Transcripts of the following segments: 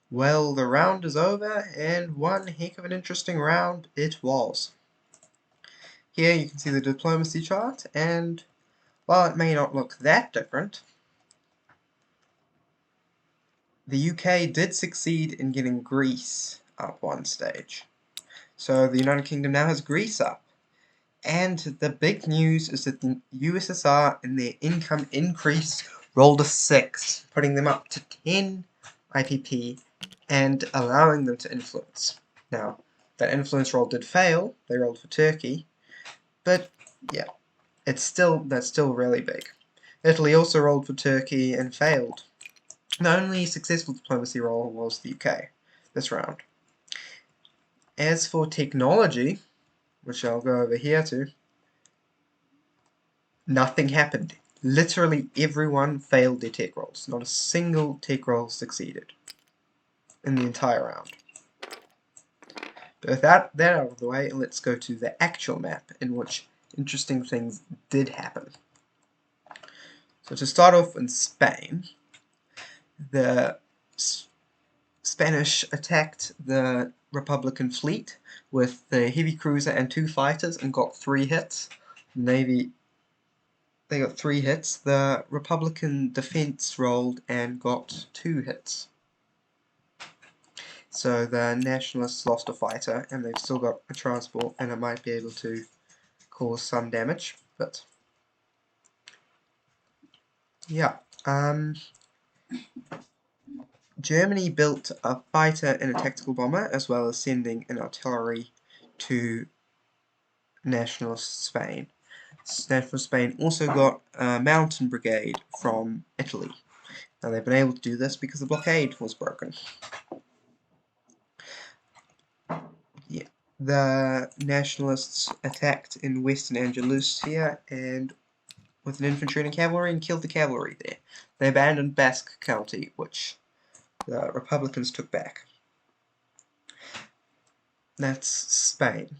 Well, the round is over, and one heck of an interesting round it was. Here you can see the diplomacy chart, and while it may not look that different, the UK did succeed in getting Greece up one stage. So the United Kingdom now has Greece up. And the big news is that the USSR in their income increase rolled a 6, putting them up to 10 IPP and allowing them to influence. Now, that influence roll did fail, they rolled for Turkey, but yeah, that's still really big. Italy also rolled for Turkey and failed. The only successful diplomacy roll was the UK this round. As for technology, which I'll go over here to, nothing happened. Literally everyone failed their tech rolls. Not a single tech roll succeeded in the entire round. But with that out of the way, let's go to the actual map in which interesting things did happen. So to start off in Spain, the Spanish attacked the Republican fleet with the heavy cruiser and 2 fighters and got 3 hits. The Navy, they got 3 hits. The Republican defense rolled and got 2 hits. So the Nationalists lost a fighter and they've still got a transport and it might be able to cause some damage, but yeah. Germany built a fighter and a tactical bomber, as well as sending an artillery to Nationalist Spain. Nationalist Spain also got a mountain brigade from Italy. Now they've been able to do this because the blockade was broken. Yeah. The Nationalists attacked in Western Andalusia and with an infantry and a cavalry and killed the cavalry there. They abandoned Basque County, which the Republicans took back. That's Spain.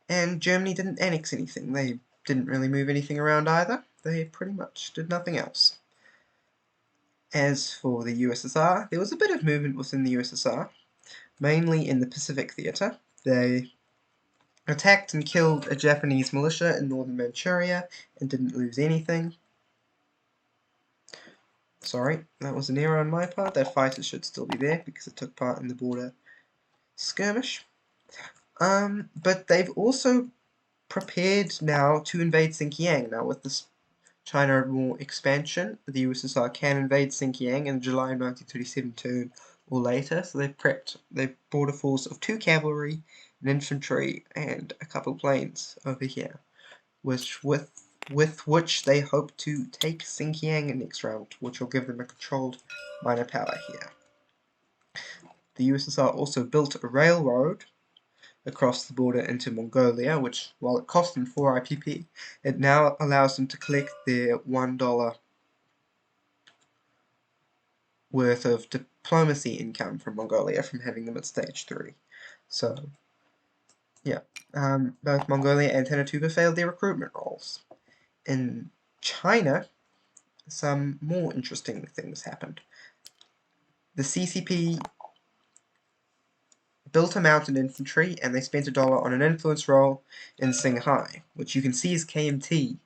And Germany didn't annex anything. They didn't really move anything around either. They pretty much did nothing else. As for the USSR, there was a bit of movement within the USSR, mainly in the Pacific Theater. They attacked and killed a Japanese militia in northern Manchuria and didn't lose anything. Sorry, that was an error on my part. That fighter should still be there because it took part in the border skirmish. But they've also prepared now to invade Xinjiang. Now with this China War expansion, the USSR can invade Xinjiang in July 1937 turn or later, so they've brought a force of 2 cavalry, an infantry, and a couple planes over here, which with which they hope to take Xinjiang in next round, which will give them a controlled minor power here. The USSR also built a railroad across the border into Mongolia, which, while it cost them 4 IPP, it now allows them to collect their $1 worth of diplomacy income from Mongolia from having them at stage 3. So, yeah, both Mongolia and Tenatuba failed their recruitment rolls. In China, some more interesting things happened. The CCP built a mountain infantry and they spent $1 on an influence roll in Singhai, which you can see is KMT.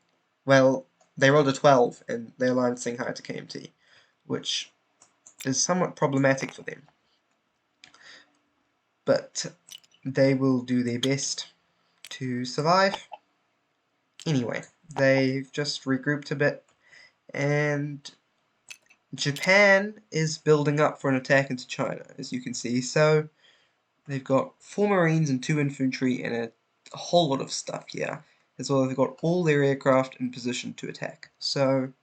Well, they rolled a 12 and they aligned Singhai to KMT, which is somewhat problematic for them. But they will do their best to survive. Anyway, they've just regrouped a bit, and Japan is building up for an attack into China, as you can see. So they've got 4 Marines and 2 infantry and a whole lot of stuff here, as well as they've got all their aircraft in position to attack. So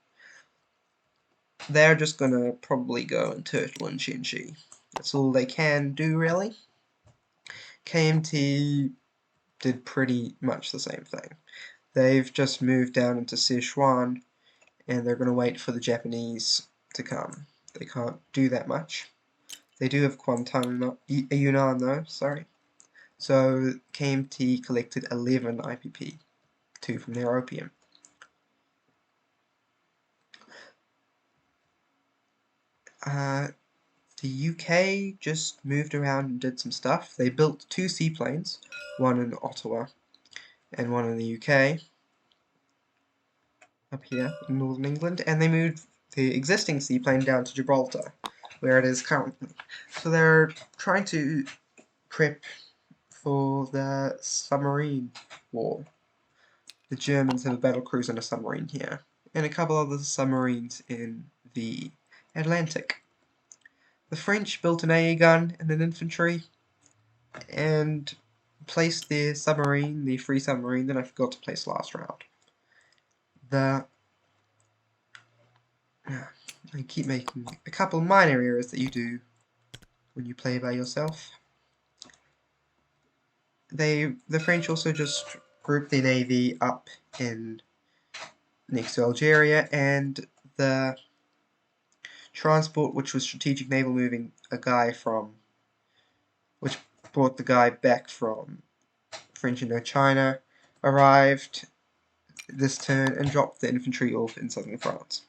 they're just gonna probably go and turtle in Shenxi. That's all they can do, really. KMT did pretty much the same thing. They've just moved down into Sichuan, and they're going to wait for the Japanese to come. They can't do that much. They do have Yunnan though, sorry. So KMT collected 11 IPP, 2 from their opium. the UK just moved around and did some stuff. They built 2 seaplanes, one in Ottawa and one in the UK, up here in northern England, and they moved the existing seaplane down to Gibraltar, where it is currently. So they're trying to prep for the submarine war. The Germans have a battle cruiser and a submarine here, and a couple other submarines in the Atlantic. The French built an AA gun and an infantry, and placed their submarine, the free submarine, that I forgot to place last round. I keep making a couple minor errors that you do when you play by yourself. The French also just grouped their navy up in next to Algeria, and the transport, which was strategic naval moving, which brought the guy back from French Indochina, arrived this turn and dropped the infantry off in southern France.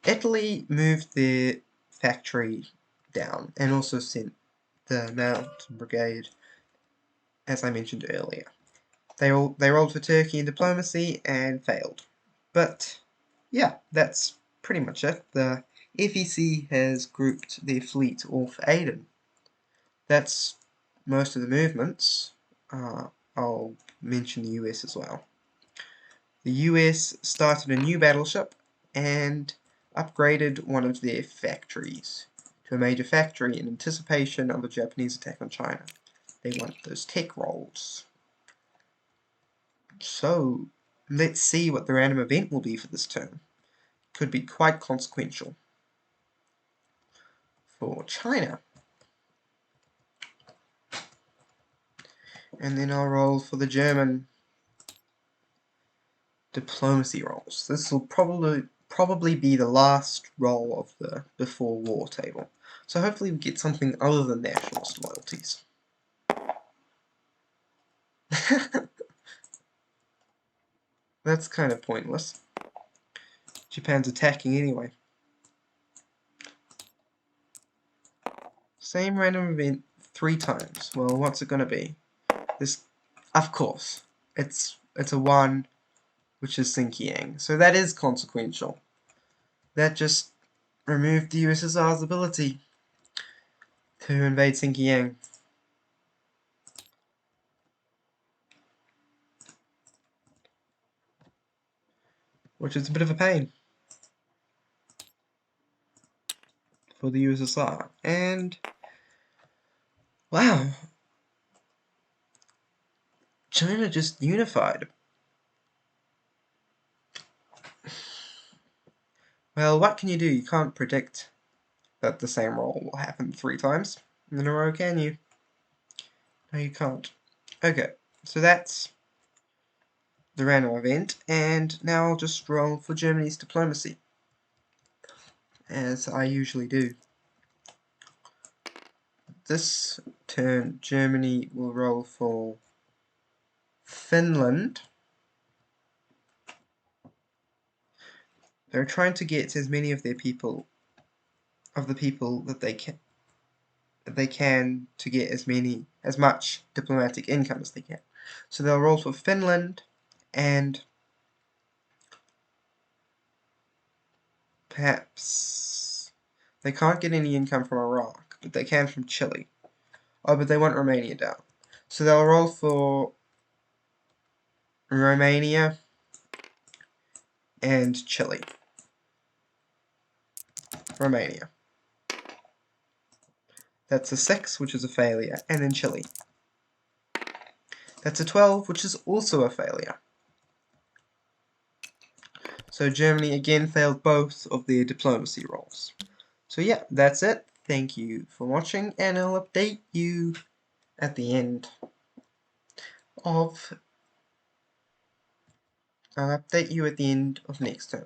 Italy moved their factory down and also sent the Mountain Brigade, as I mentioned earlier. They rolled for Turkey in diplomacy and failed. But yeah, that's pretty much it. The FEC has grouped their fleet off Aden. That's most of the movements. I'll mention the US as well. The US started a new battleship and upgraded one of their factories to a major factory in anticipation of a Japanese attack on China. They want those tech rolls. So, let's see what the random event will be for this turn. Could be quite consequential. For China. And then I'll roll for the German diplomacy rolls. This will probably be the last roll of the before war table. So hopefully we get something other than nationalist loyalties. That's kind of pointless. Japan's attacking anyway. Same random event 3 times. Well, what's it gonna be? This, of course, it's a 1, which is Xinjiang. So that is consequential. That just removed the USSR's ability to invade Xinjiang. Which is a bit of a pain for the USSR. And wow, China just unified. Well, what can you do? You can't predict that the same roll will happen 3 times in a row, can you? No, you can't. Okay, so that's the random event, and now I'll just roll for Germany's diplomacy, as I usually do. This turn, Germany will roll for Finland. They're trying to get as many of the people that they can to get as much diplomatic income as they can. So they'll roll for Finland, and perhaps they can't get any income from Iraq, but they can from Chile. Oh, but they want Romania down. So they'll roll for Romania and Chile. Romania. That's a 6, which is a failure, and then Chile. That's a 12, which is also a failure. So Germany again failed both of their diplomacy rolls. So yeah, that's it. Thank you for watching, and I'll update you at the end of next term.